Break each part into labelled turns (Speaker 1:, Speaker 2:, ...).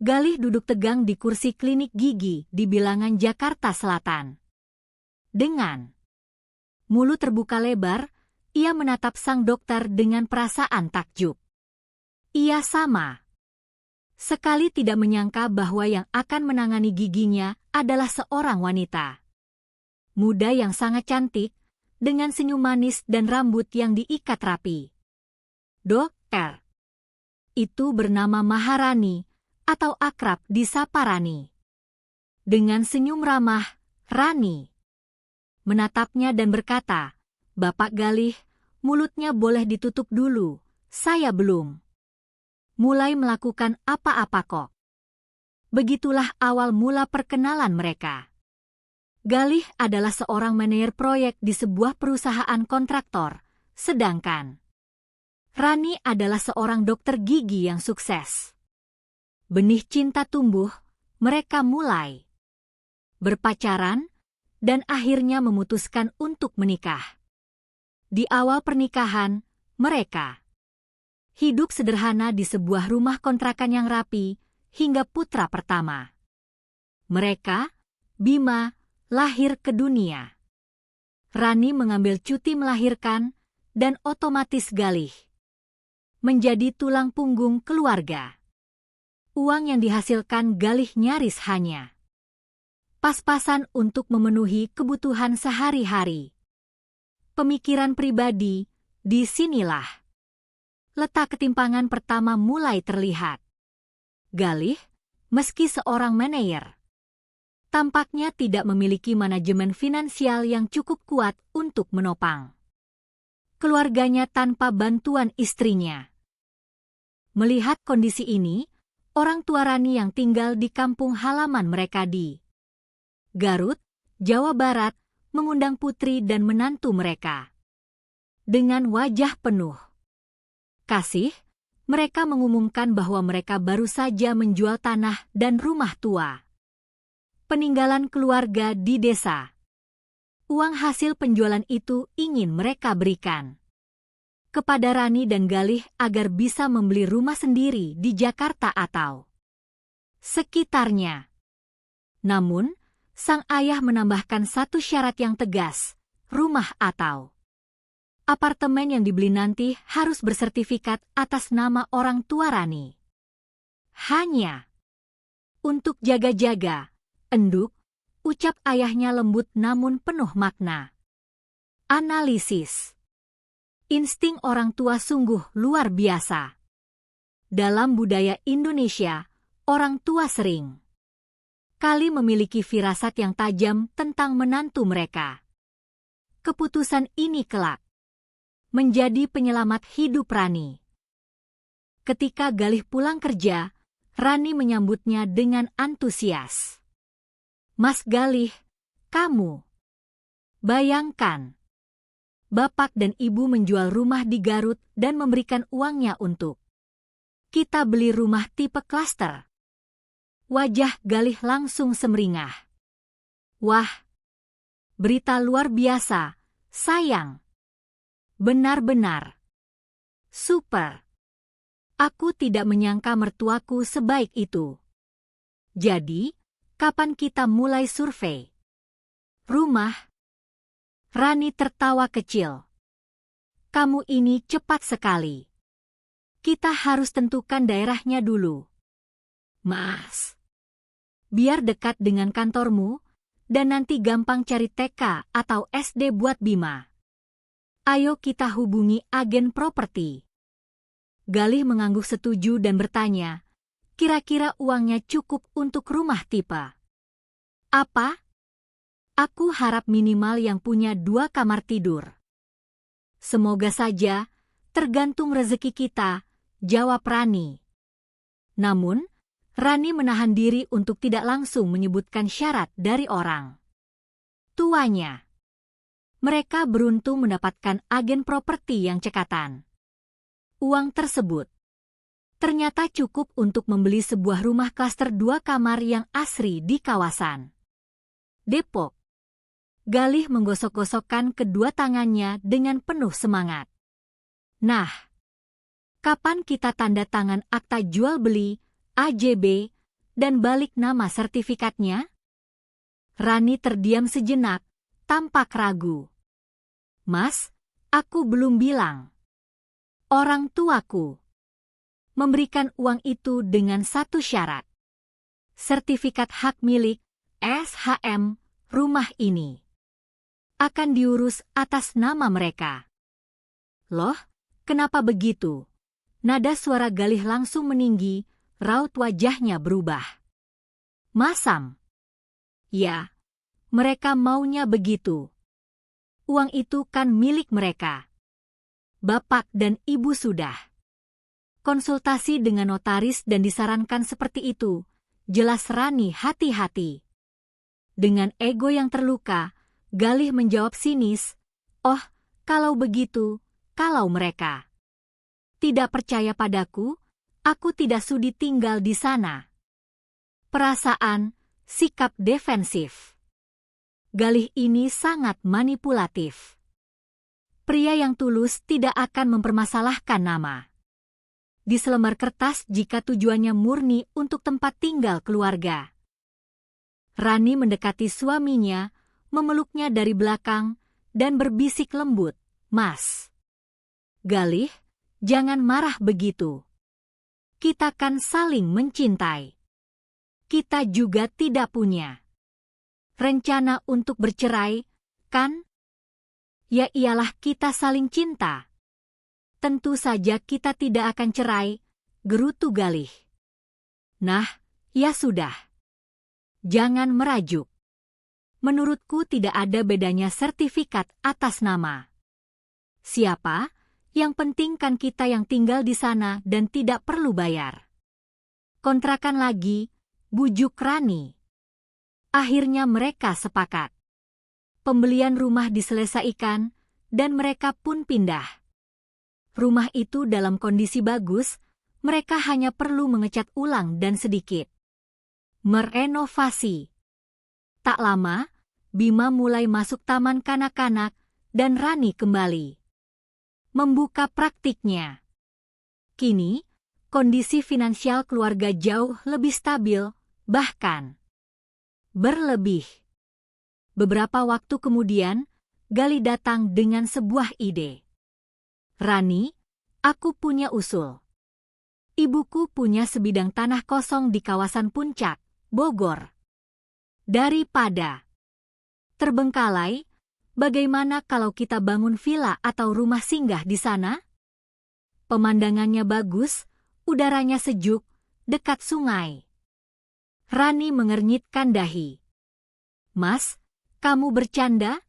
Speaker 1: Galih duduk tegang di kursi klinik gigi di Bilangan, Jakarta Selatan. Dengan mulut terbuka lebar, ia menatap sang dokter dengan perasaan takjub. Ia sama sekali tidak menyangka bahwa yang akan menangani giginya adalah seorang wanita muda yang sangat cantik, dengan senyum manis dan rambut yang diikat rapi. Dokter itu bernama Maharani, atau akrab disapa Rani. Dengan senyum ramah, Rani menatapnya dan berkata, "Bapak Galih, mulutnya boleh ditutup dulu, saya belum mulai melakukan apa-apa kok." Begitulah awal mula perkenalan mereka. Galih adalah seorang manajer proyek di sebuah perusahaan kontraktor, sedangkan Rani adalah seorang dokter gigi yang sukses. Benih cinta tumbuh, mereka mulai berpacaran, dan akhirnya memutuskan untuk menikah. Di awal pernikahan, mereka hidup sederhana di sebuah rumah kontrakan yang rapi, hingga putra pertama mereka, Bima, lahir ke dunia. Rani mengambil cuti melahirkan, dan otomatis Galih menjadi tulang punggung keluarga. Uang yang dihasilkan Galih nyaris hanya pas-pasan untuk memenuhi kebutuhan sehari-hari. Pemikiran pribadi, disinilah letak ketimpangan pertama mulai terlihat. Galih, meski seorang manajer, tampaknya tidak memiliki manajemen finansial yang cukup kuat untuk menopang keluarganya tanpa bantuan istrinya. Melihat kondisi ini, orang tua Rani yang tinggal di kampung halaman mereka di Garut, Jawa Barat, mengundang putri dan menantu mereka. Dengan wajah penuh kasih, mereka mengumumkan bahwa mereka baru saja menjual tanah dan rumah tua peninggalan keluarga di desa. Uang hasil penjualan itu ingin mereka berikan kepada Rani dan Galih agar bisa membeli rumah sendiri di Jakarta atau sekitarnya. Namun, sang ayah menambahkan satu syarat yang tegas, rumah atau apartemen yang dibeli nanti harus bersertifikat atas nama orang tua Rani. Hanya untuk jaga-jaga, enduk, ucap ayahnya lembut namun penuh makna. Analisis. Insting orang tua sungguh luar biasa. Dalam budaya Indonesia, orang tua sering kali memiliki firasat yang tajam tentang menantu mereka. Keputusan ini kelak menjadi penyelamat hidup Rani. Ketika Galih pulang kerja, Rani menyambutnya dengan antusias. "Mas Galih, kamu bayangkan, Bapak dan Ibu menjual rumah di Garut dan memberikan uangnya untuk kita beli rumah tipe klaster." Wajah Galih langsung semeringah. "Wah, berita luar biasa, sayang. Benar-benar super. Aku tidak menyangka mertuaku sebaik itu. Jadi, kapan kita mulai survei rumah?" Rani tertawa kecil. "Kamu ini cepat sekali. Kita harus tentukan daerahnya dulu, Mas. Biar dekat dengan kantormu, dan nanti gampang cari TK atau SD buat Bima. Ayo kita hubungi agen properti." Galih mengangguk setuju dan bertanya, "Kira-kira uangnya cukup untuk rumah tipe apa?" "Aku harap minimal yang punya 2 kamar tidur." "Semoga saja, tergantung rezeki kita," jawab Rani. Namun, Rani menahan diri untuk tidak langsung menyebutkan syarat dari orang tuanya. Mereka beruntung mendapatkan agen properti yang cekatan. Uang tersebut ternyata cukup untuk membeli sebuah rumah klaster 2 kamar yang asri di kawasan Depok. Galih menggosok-gosokkan kedua tangannya dengan penuh semangat. "Nah, kapan kita tanda tangan akta jual beli, AJB, dan balik nama sertifikatnya? Rani terdiam sejenak, tampak ragu. Mas, aku belum bilang. Orang tuaku memberikan uang itu dengan satu syarat. Sertifikat hak milik SHM rumah ini akan diurus atas nama mereka. Loh, kenapa begitu? Nada suara Galih langsung meninggi, raut wajahnya berubah. Masam. Ya, mereka maunya begitu. Uang itu kan milik mereka. Bapak dan ibu sudah konsultasi dengan notaris dan disarankan seperti itu. Jelas Rani hati-hati. Dengan ego yang terluka, Galih menjawab sinis, "Oh, kalau begitu, kalau mereka tidak percaya padaku, aku tidak sudi tinggal di sana." Perasaan, sikap defensif. Galih ini sangat manipulatif. Pria yang tulus tidak akan mempermasalahkan nama di selembar kertas jika tujuannya murni untuk tempat tinggal keluarga. Rani mendekati suaminya, memeluknya dari belakang, dan berbisik lembut, "Mas Galih, jangan marah begitu. Kita kan saling mencintai. Kita juga tidak punya rencana untuk bercerai, kan? Ya iyalah kita saling cinta. Tentu saja kita tidak akan cerai," gerutu Galih. "Nah, ya sudah. Jangan merajuk. Menurutku tidak ada bedanya sertifikat atas nama siapa, yang penting kan kita yang tinggal di sana dan tidak perlu bayar kontrakan lagi," bujuk Rani. Akhirnya mereka sepakat. Pembelian rumah diselesaikan, dan mereka pun pindah. Rumah itu dalam kondisi bagus, mereka hanya perlu mengecat ulang dan sedikit merenovasi. Tak lama, Bima mulai masuk taman kanak-kanak, dan Rani kembali membuka praktiknya. Kini, kondisi finansial keluarga jauh lebih stabil, bahkan berlebih. Beberapa waktu kemudian, Galih datang dengan sebuah ide. "Rani, aku punya usul. Ibuku punya sebidang tanah kosong di kawasan Puncak, Bogor. Daripada terbengkalai, bagaimana kalau kita bangun villa atau rumah singgah di sana? Pemandangannya bagus, udaranya sejuk, dekat sungai." Rani mengernyitkan dahi. "Mas, kamu bercanda?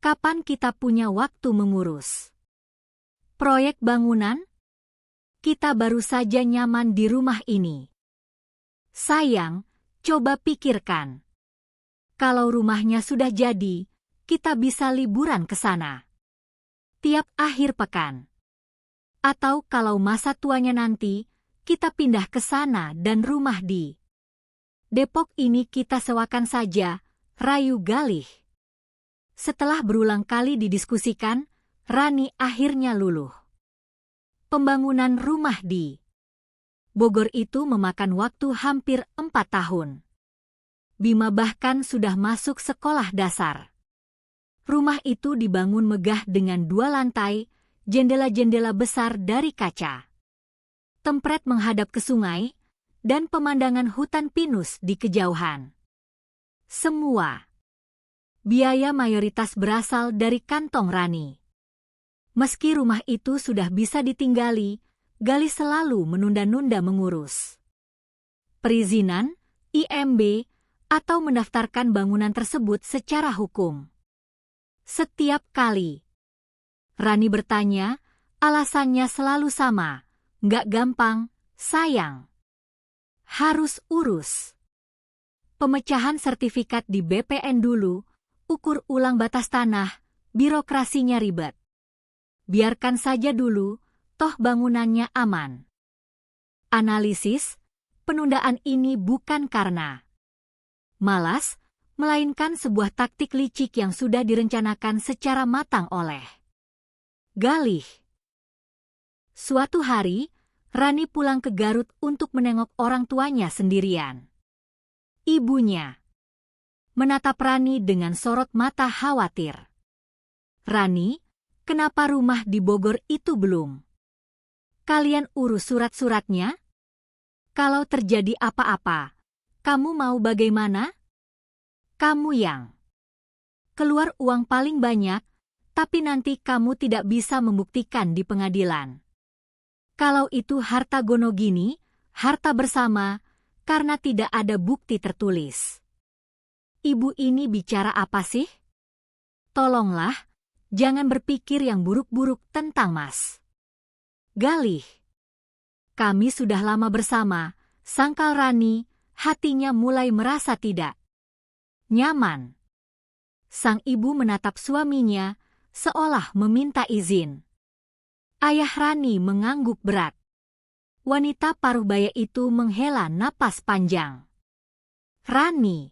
Speaker 1: Kapan kita punya waktu mengurus proyek bangunan? Kita baru saja nyaman di rumah ini. Sayang, coba pikirkan. Kalau rumahnya sudah jadi, kita bisa liburan ke sana tiap akhir pekan. Atau kalau masa tuanya nanti, kita pindah ke sana dan rumah di Depok ini kita sewakan saja," rayu Galih. Setelah berulang kali didiskusikan, Rani akhirnya luluh. Pembangunan rumah di Bogor itu memakan waktu hampir 4 tahun. Bima bahkan sudah masuk sekolah dasar. Rumah itu dibangun megah dengan 2 lantai, jendela-jendela besar dari kaca. Tempret menghadap ke sungai, dan pemandangan hutan pinus di kejauhan. Semua biaya mayoritas berasal dari kantong Rani. Meski rumah itu sudah bisa ditinggali, Galih selalu menunda-nunda mengurus perizinan, IMB, atau mendaftarkan bangunan tersebut secara hukum. Setiap kali Rani bertanya, alasannya selalu sama, "Nggak gampang, sayang. Harus urus pemecahan sertifikat di BPN dulu, ukur ulang batas tanah, birokrasinya ribet. Biarkan saja dulu, toh bangunannya aman." Analisis, penundaan ini bukan karena malas, melainkan sebuah taktik licik yang sudah direncanakan secara matang oleh Galih. Suatu hari, Rani pulang ke Garut untuk menengok orang tuanya sendirian. Ibunya menatap Rani dengan sorot mata khawatir. Rani, kenapa rumah di Bogor itu belum? Kalian urus surat-suratnya? Kalau terjadi apa-apa, kamu mau bagaimana? Kamu yang keluar uang paling banyak, tapi nanti kamu tidak bisa membuktikan di pengadilan. Kalau itu harta Gonogini, harta bersama, karena tidak ada bukti tertulis. Ibu ini bicara apa sih? Tolonglah, jangan berpikir yang buruk-buruk tentang Mas Galih. Kami sudah lama bersama, sangkal Rani, hatinya mulai merasa tidak nyaman. Sang ibu menatap suaminya, seolah meminta izin. Ayah Rani mengangguk berat. Wanita paruh baya itu menghela napas panjang. Rani,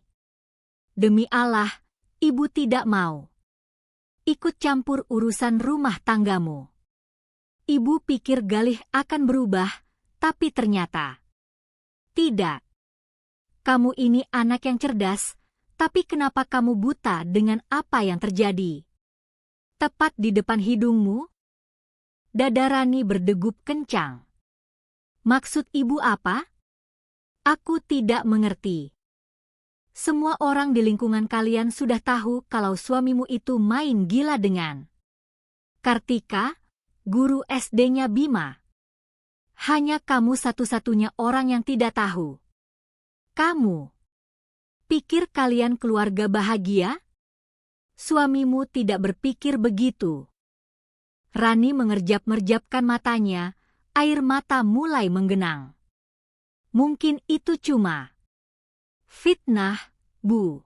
Speaker 1: demi Allah, ibu tidak mau ikut campur urusan rumah tanggamu. Ibu pikir Galih akan berubah, tapi ternyata tidak. Kamu ini anak yang cerdas, tapi kenapa kamu buta dengan apa yang terjadi? Tepat di depan hidungmu? Dada Rani berdegup kencang. Maksud ibu apa? Aku tidak mengerti. Semua orang di lingkungan kalian sudah tahu kalau suamimu itu main gila dengan Kartika, guru SD-nya Bima. Hanya kamu satu-satunya orang yang tidak tahu. Kamu pikir kalian keluarga bahagia? Suamimu tidak berpikir begitu. Rani mengerjap-merjapkan matanya, air mata mulai menggenang. Mungkin itu cuma fitnah, Bu.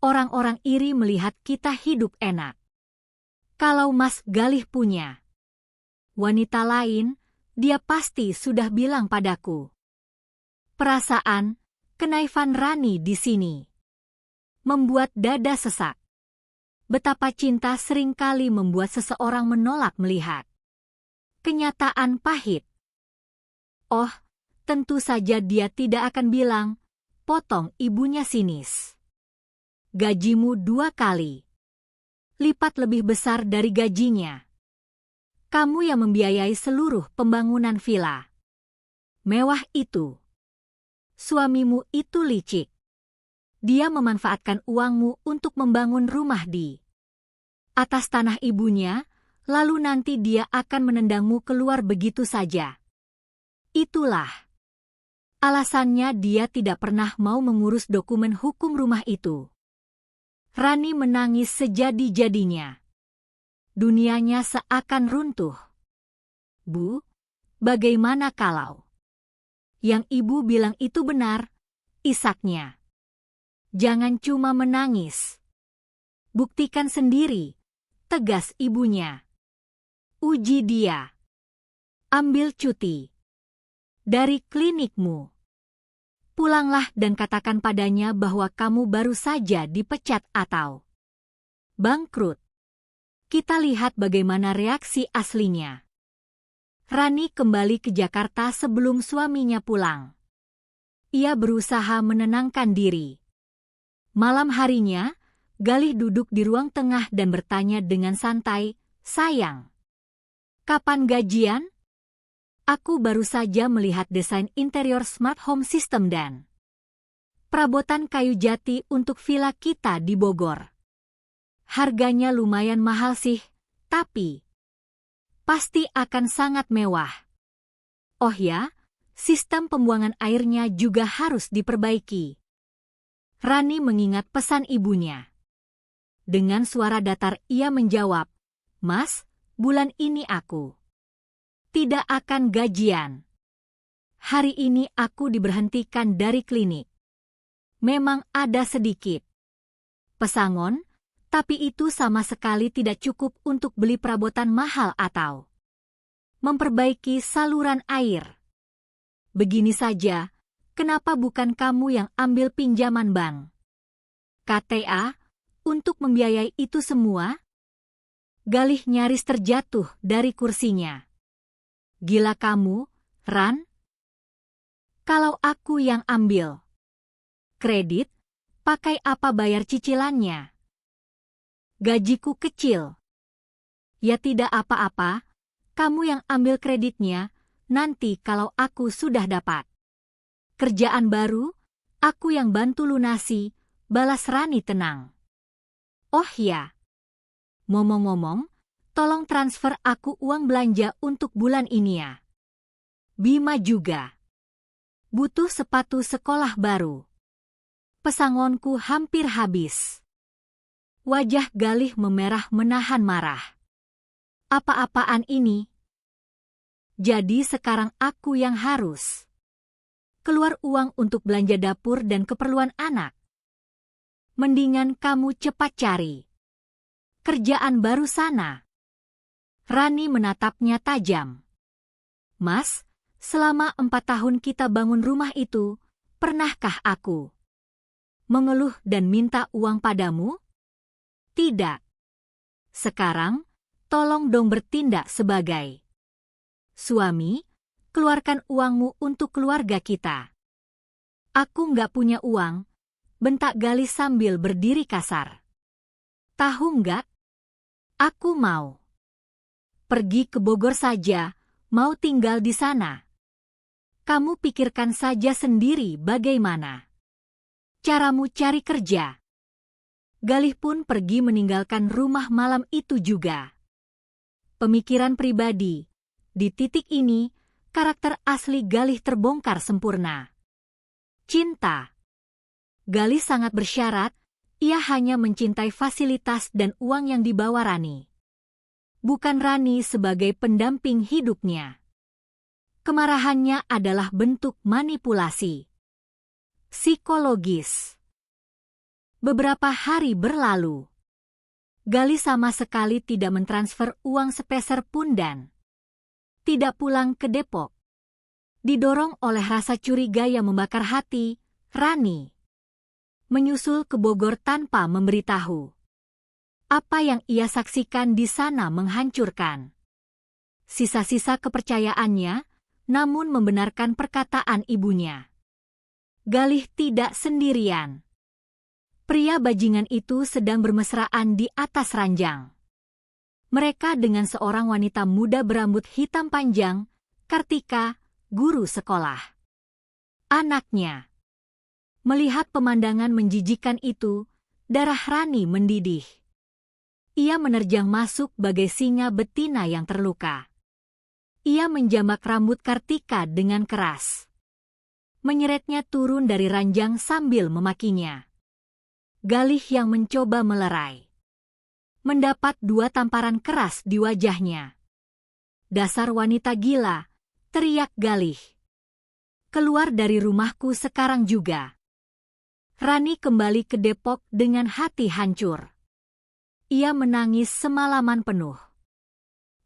Speaker 1: Orang-orang iri melihat kita hidup enak. Kalau Mas Galih punya wanita lain, dia pasti sudah bilang padaku. Perasaan kenaifan Rani di sini membuat dada sesak. Betapa cinta seringkali membuat seseorang menolak melihat kenyataan pahit. Oh, tentu saja dia tidak akan bilang, potong ibunya sinis. Gajimu 2 kali lipat lebih besar dari gajinya. Kamu yang membiayai seluruh pembangunan villa mewah itu. Suamimu itu licik. Dia memanfaatkan uangmu untuk membangun rumah di atas tanah ibunya, lalu nanti dia akan menendangmu keluar begitu saja. Itulah alasannya dia tidak pernah mau mengurus dokumen hukum rumah itu. Rani menangis sejadi-jadinya. Dunianya seakan runtuh. Bu, bagaimana kalau yang ibu bilang itu benar? Isaknya. Jangan cuma menangis. Buktikan sendiri, tegas ibunya. Uji dia. Ambil cuti dari klinikmu. Pulanglah dan katakan padanya bahwa kamu baru saja dipecat atau bangkrut. Kita lihat bagaimana reaksi aslinya. Rani kembali ke Jakarta sebelum suaminya pulang. Ia berusaha menenangkan diri. Malam harinya, Galih duduk di ruang tengah dan bertanya dengan santai, "Sayang, kapan gajian? Aku baru saja melihat desain interior smart home system dan perabotan kayu jati untuk villa kita di Bogor. Harganya lumayan mahal sih, tapi pasti akan sangat mewah. Oh ya, sistem pembuangan airnya juga harus diperbaiki." Rani mengingat pesan ibunya. Dengan suara datar ia menjawab, "Mas, bulan ini aku tidak akan gajian. Hari ini aku diberhentikan dari klinik. Memang ada sedikit pesangon, tapi itu sama sekali tidak cukup untuk beli perabotan mahal atau memperbaiki saluran air. Begini saja, kenapa bukan kamu yang ambil pinjaman bank KTA untuk membiayai itu semua?" Galih nyaris terjatuh dari kursinya. "Gila kamu, Ran? Kalau aku yang ambil kredit, pakai apa bayar cicilannya? Gajiku kecil. Ya tidak apa-apa, kamu yang ambil kreditnya, nanti kalau aku sudah dapat kerjaan baru, aku yang bantu lunasi, balas Rani tenang. Oh ya, ngomong-ngomong, tolong transfer aku uang belanja untuk bulan ini ya. Bima juga butuh sepatu sekolah baru. Pesangonku hampir habis. Wajah Galih memerah menahan marah. Apa-apaan ini? Jadi sekarang aku yang harus keluar uang untuk belanja dapur dan keperluan anak. Mendingan kamu cepat cari kerjaan baru sana. Rani menatapnya tajam. Mas, selama 4 tahun kita bangun rumah itu, pernahkah aku mengeluh dan minta uang padamu? Tidak. Sekarang, tolong dong bertindak sebagai suami, keluarkan uangmu untuk keluarga kita. Aku nggak punya uang, bentak Galih sambil berdiri kasar. Tahu nggak? Aku mau pergi ke Bogor saja, mau tinggal di sana. Kamu pikirkan saja sendiri bagaimana caramu cari kerja. Galih pun pergi meninggalkan rumah malam itu juga. Pemikiran pribadi. Di titik ini, karakter asli Galih terbongkar sempurna. Cinta. Galih sangat bersyarat, ia hanya mencintai fasilitas dan uang yang dibawa Rani. Bukan Rani sebagai pendamping hidupnya. Kemarahannya adalah bentuk manipulasi psikologis. Beberapa hari berlalu. Galih sama sekali tidak mentransfer uang sepeser pun dan tidak pulang ke Depok. Didorong oleh rasa curiga yang membakar hati, Rani menyusul ke Bogor tanpa memberitahu. Apa yang ia saksikan di sana menghancurkan sisa-sisa kepercayaannya, namun membenarkan perkataan ibunya. Galih tidak sendirian. Pria bajingan itu sedang bermesraan di atas ranjang. Mereka dengan seorang wanita muda berambut hitam panjang, Kartika, guru sekolah anaknya. Melihat pemandangan menjijikan itu, darah Rani mendidih. Ia menerjang masuk bagai singa betina yang terluka. Ia menjambak rambut Kartika dengan keras. Menyeretnya turun dari ranjang sambil memakinya. Galih yang mencoba melerai mendapat 2 tamparan keras di wajahnya. Dasar wanita gila, teriak Galih. Keluar dari rumahku sekarang juga. Rani kembali ke Depok dengan hati hancur. Ia menangis semalaman penuh.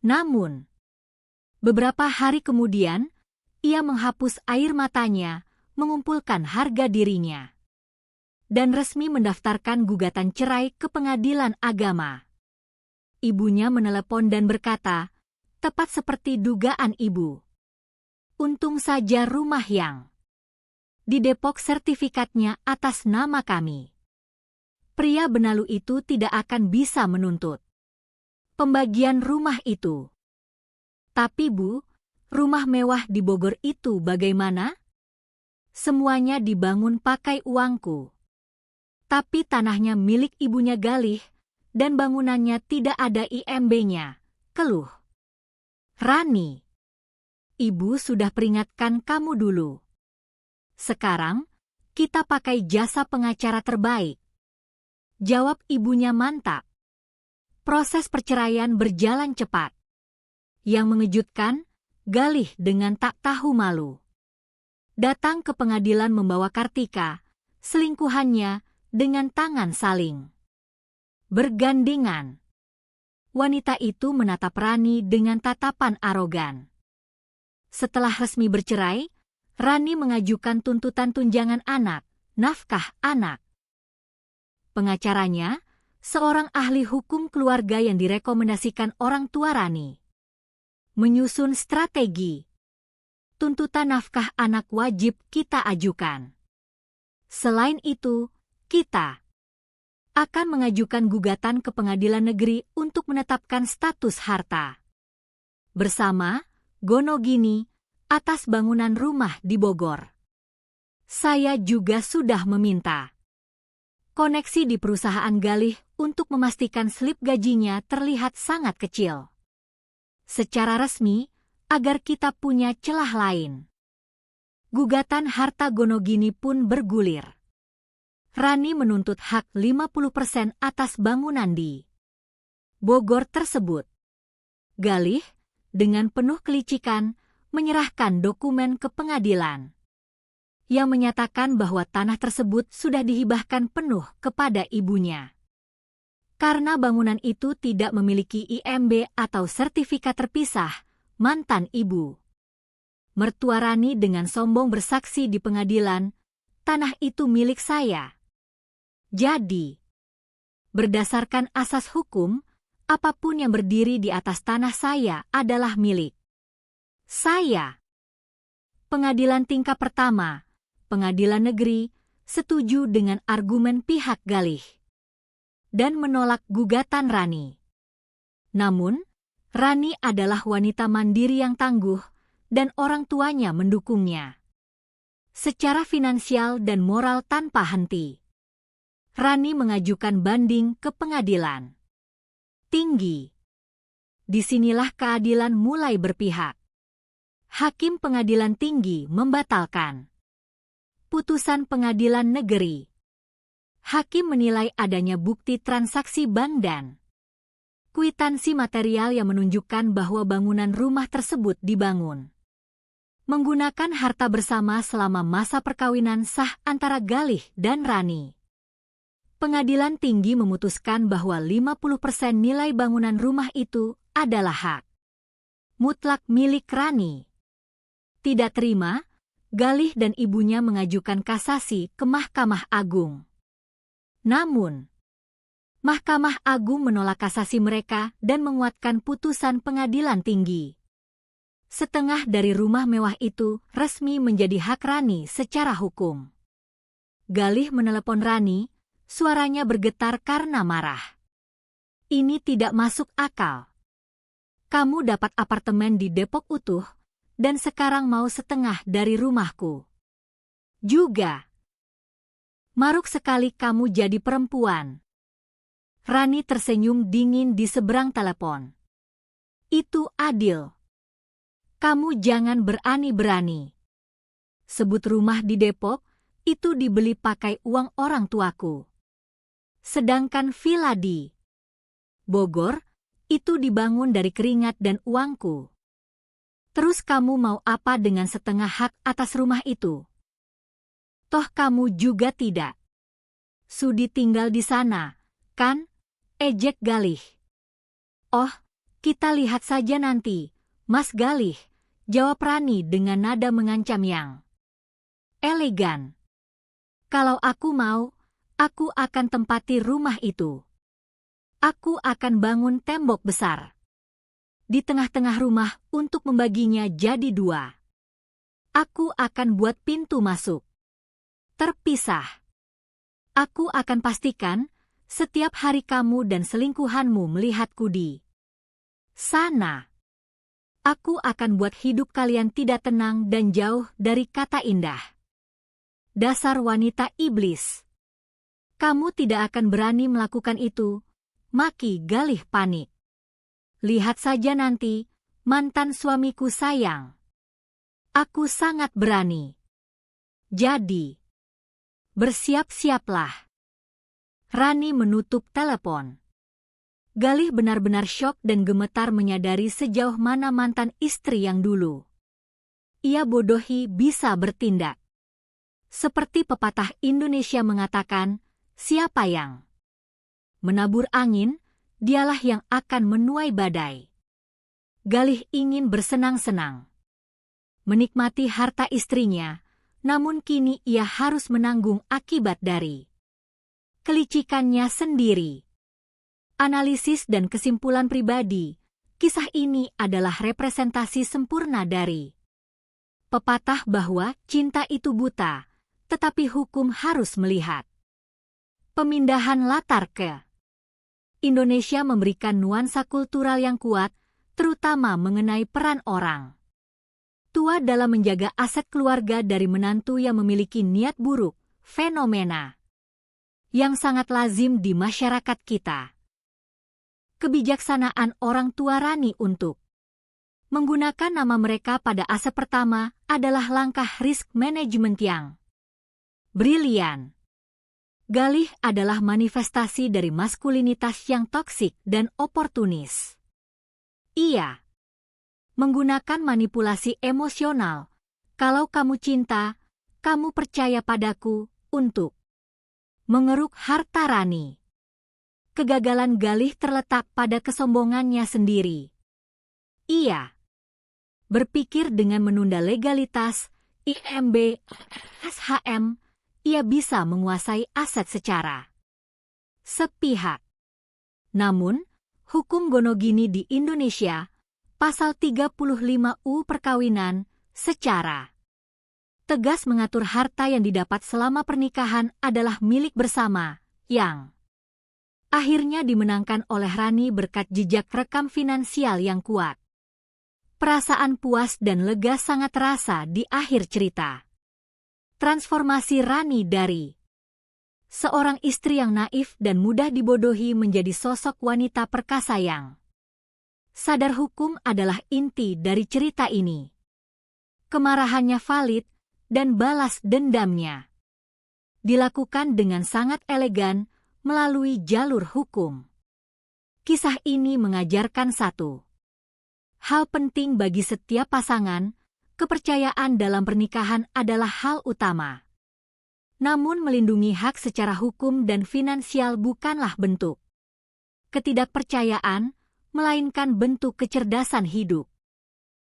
Speaker 1: Namun, beberapa hari kemudian, ia menghapus air matanya, mengumpulkan harga dirinya, dan resmi mendaftarkan gugatan cerai ke pengadilan agama. Ibunya menelepon dan berkata, tepat seperti dugaan ibu. Untung saja rumah yang di Depok sertifikatnya atas nama kami. Pria benalu itu tidak akan bisa menuntut pembagian rumah itu. Tapi Bu, rumah mewah di Bogor itu bagaimana? Semuanya dibangun pakai uangku. Tapi tanahnya milik ibunya Galih, dan bangunannya tidak ada IMB-nya, keluh Rani. Ibu sudah peringatkan kamu dulu. Sekarang, kita pakai jasa pengacara terbaik. Jawab ibunya mantap. Proses perceraian berjalan cepat. Yang mengejutkan, Galih dengan tak tahu malu datang ke pengadilan membawa Kartika, selingkuhannya, dengan tangan saling bergandengan. Wanita itu menatap Rani dengan tatapan arogan. Setelah resmi bercerai, Rani mengajukan tuntutan tunjangan anak, nafkah anak. Pengacaranya, seorang ahli hukum keluarga yang direkomendasikan orang tua Rani, menyusun strategi tuntutan nafkah anak wajib kita ajukan. Selain itu, kita akan mengajukan gugatan ke pengadilan negeri untuk menetapkan status harta bersama Gonogini atas bangunan rumah di Bogor. Saya juga sudah meminta koneksi di perusahaan Galih untuk memastikan slip gajinya terlihat sangat kecil secara resmi agar kita punya celah lain. Gugatan harta Gonogini pun bergulir. Rani menuntut hak 50% atas bangunan di Bogor tersebut. Galih, dengan penuh kelicikan, menyerahkan dokumen ke pengadilan yang menyatakan bahwa tanah tersebut sudah dihibahkan penuh kepada ibunya. Karena bangunan itu tidak memiliki IMB atau sertifikat terpisah, mantan ibu mertua Rani dengan sombong bersaksi di pengadilan, tanah itu milik saya. Jadi, berdasarkan asas hukum, apapun yang berdiri di atas tanah saya adalah milik saya. Pengadilan tingkat pertama, Pengadilan Negeri, setuju dengan argumen pihak Galih dan menolak gugatan Rani. Namun, Rani adalah wanita mandiri yang tangguh dan orang tuanya mendukungnya secara finansial dan moral tanpa henti. Rani mengajukan banding ke pengadilan tinggi. Disinilah keadilan mulai berpihak. Hakim pengadilan tinggi membatalkan putusan pengadilan negeri. Hakim menilai adanya bukti transaksi bank dan kwitansi material yang menunjukkan bahwa bangunan rumah tersebut dibangun menggunakan harta bersama selama masa perkawinan sah antara Galih dan Rani. Pengadilan tinggi memutuskan bahwa 50% nilai bangunan rumah itu adalah hak mutlak milik Rani. Tidak terima, Galih dan ibunya mengajukan kasasi ke Mahkamah Agung. Namun, Mahkamah Agung menolak kasasi mereka dan menguatkan putusan pengadilan tinggi. Setengah dari rumah mewah itu resmi menjadi hak Rani secara hukum. Galih menelepon Rani, suaranya bergetar karena marah. Ini tidak masuk akal. Kamu dapat apartemen di Depok utuh, dan sekarang mau setengah dari rumahku. Juga, maruk sekali kamu jadi perempuan. Rani tersenyum dingin di seberang telepon. Itu adil. Kamu jangan berani-berani. Sebut rumah di Depok, itu dibeli pakai uang orang tuaku. Sedangkan villa di Bogor, itu dibangun dari keringat dan uangku. Terus kamu mau apa dengan setengah hak atas rumah itu? Toh kamu juga tidak sudi tinggal di sana, kan? Ejek Galih. Oh, kita lihat saja nanti, Mas Galih, jawab Rani dengan nada mengancam yang elegan. Kalau aku mau, aku akan tempati rumah itu. Aku akan bangun tembok besar di tengah-tengah rumah untuk membaginya jadi dua. Aku akan buat pintu masuk terpisah. Aku akan pastikan setiap hari kamu dan selingkuhanmu melihatku di sana. Aku akan buat hidup kalian tidak tenang dan jauh dari kata indah. Dasar wanita iblis. Kamu tidak akan berani melakukan itu, maki Galih panik. Lihat saja nanti, mantan suamiku sayang. Aku sangat berani. Jadi, bersiap-siaplah. Rani menutup telepon. Galih benar-benar syok dan gemetar menyadari sejauh mana mantan istri yang dulu ia bodohi bisa bertindak. Seperti pepatah Indonesia mengatakan, siapa yang menabur angin, dialah yang akan menuai badai. Galih ingin bersenang-senang, menikmati harta istrinya, namun kini ia harus menanggung akibat dari kelicikannya sendiri. Analisis dan kesimpulan pribadi, kisah ini adalah representasi sempurna dari Pepatah bahwa cinta itu buta, tetapi hukum harus melihat. Pemindahan latar ke Indonesia memberikan nuansa kultural yang kuat, terutama mengenai peran orang tua dalam menjaga aset keluarga dari menantu yang memiliki niat buruk, fenomena yang sangat lazim di masyarakat kita. Kebijaksanaan orang tua Rani untuk menggunakan nama mereka pada aset pertama adalah langkah risk management yang brilian. Galih adalah manifestasi dari maskulinitas yang toksik dan oportunis. Ia menggunakan manipulasi emosional. Kalau kamu cinta, kamu percaya padaku, untuk mengeruk harta Rani. Kegagalan Galih terletak pada kesombongannya sendiri. Ia berpikir dengan menunda legalitas, IMB, SHM, ia bisa menguasai aset secara sepihak. Namun, hukum Gonogini di Indonesia, Pasal 35 UU Perkawinan, secara tegas mengatur harta yang didapat selama pernikahan adalah milik bersama, yang akhirnya dimenangkan oleh Rani berkat jejak rekam finansial yang kuat. Perasaan puas dan lega sangat terasa di akhir cerita. Transformasi Rani dari seorang istri yang naif dan mudah dibodohi menjadi sosok wanita perkasa yang sadar hukum adalah inti dari cerita ini. Kemarahannya valid dan balas dendamnya dilakukan dengan sangat elegan melalui jalur hukum. Kisah ini mengajarkan satu hal penting bagi setiap pasangan: kepercayaan dalam pernikahan adalah hal utama. Namun melindungi hak secara hukum dan finansial bukanlah bentuk ketidakpercayaan, melainkan bentuk kecerdasan hidup.